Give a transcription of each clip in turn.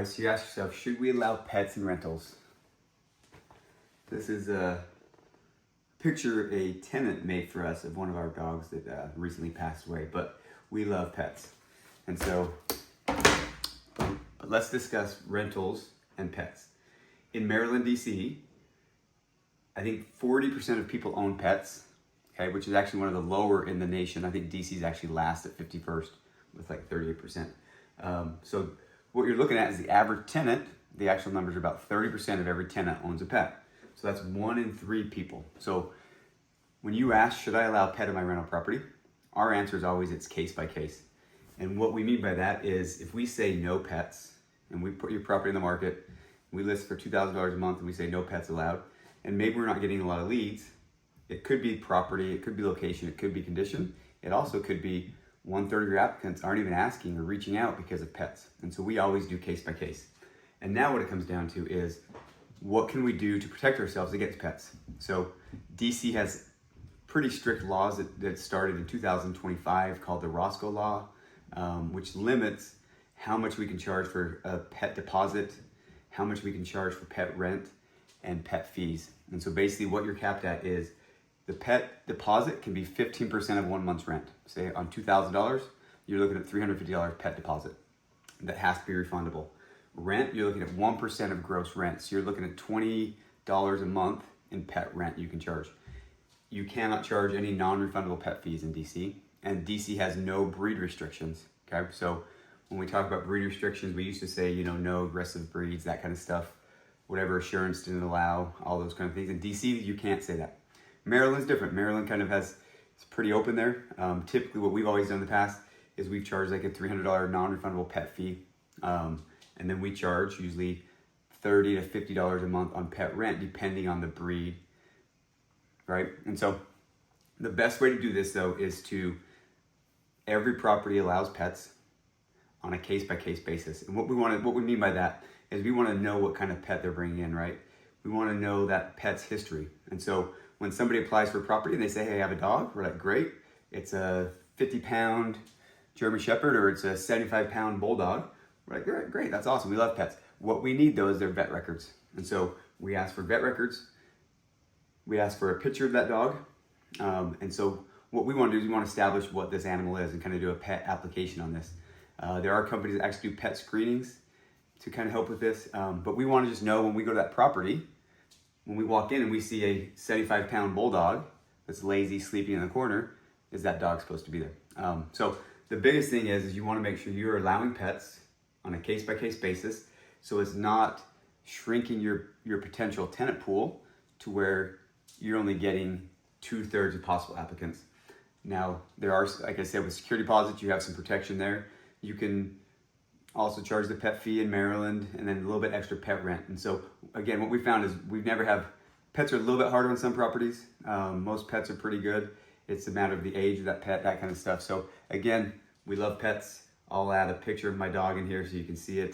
So you ask yourself, should we allow pets in rentals? This is a picture a tenant made for us of one of our dogs that recently passed away, but we love pets. And so, but let's discuss rentals and pets. In Maryland, DC, I think 40% of people own pets, okay, which is actually one of the lower in the nation. I think DC is actually last at 51st with like 38%. So what you're looking at is the average tenant. The actual numbers are about 30% of every tenant owns a pet. So that's 1 in 3 people. So when you ask, should I allow a pet in my rental property? Our answer is always it's case by case. And what we mean by that is if we say no pets and we put your property in the market, we list for $2,000 a month and we say no pets allowed, and maybe we're not getting a lot of leads, it could be property, it could be location, it could be condition. It also could be 1/3 of your applicants aren't even asking or reaching out because of pets. And so we always do case by case. And now what it comes down to is what can we do to protect ourselves against pets? So DC has pretty strict laws that started in 2025 called the Roscoe Law, which limits how much we can charge for a pet deposit, how much we can charge for pet rent, and pet fees. And so basically what you're capped at is the pet deposit can be 15% of 1 month's rent. Say on $2,000, you're looking at $350 pet deposit. That has to be refundable. Rent, you're looking at 1% of gross rent. So you're looking at $20 a month in pet rent you can charge. You cannot charge any non-refundable pet fees in DC, and DC has no breed restrictions, okay? So when we talk about breed restrictions, we used to say, no aggressive breeds, that kind of stuff. Whatever assurance didn't allow, all those kind of things. In DC, you can't say that. Maryland's different. Maryland kind of it's pretty open there. Typically what we've always done in the past is we've charged like a $300 non-refundable pet fee. And then we charge usually $30 to $50 a month on pet rent, depending on the breed, right? And so the best way to do this though is every property allows pets on a case-by-case basis. And what we mean by that is we want to know what kind of pet they're bringing in, right? We want to know that pet's history. And so when somebody applies for a property and they say, hey, I have a dog, we're like, great. It's a 50-pound German Shepherd or it's a 75-pound Bulldog. We're like, great, that's awesome. We love pets. What we need though is their vet records. And so we ask for vet records. We ask for a picture of that dog. And so what we want to do is we want to establish what this animal is and kind of do a pet application on this. There are companies that actually do pet screenings to kind of help with this. But we want to just know when we go to that property, when we walk in and we see a 75-pound Bulldog that's lazy, sleeping in the corner, is that dog supposed to be there? So the biggest thing is you want to make sure you're allowing pets on a case-by-case basis so it's not shrinking your potential tenant pool to where you're only getting 2/3 of possible applicants. Now, there are, like I said, with security deposits, you have some protection there. You can also charge the pet fee in Maryland and then a little bit extra pet rent. And so again, what we found is pets are a little bit harder on some properties. Most pets are pretty good. It's a matter of the age of that pet, that kind of stuff. So again, we love pets. I'll add a picture of my dog in here so you can see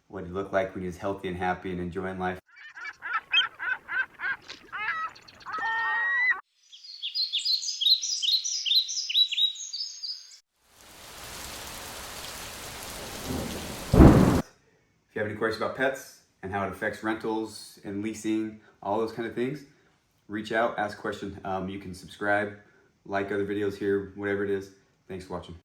what he looked like when he's healthy and happy and enjoying life. If you have any questions about pets and how it affects rentals and leasing, all those kind of things, reach out, ask a question. You can subscribe, like other videos here, whatever it is. Thanks for watching.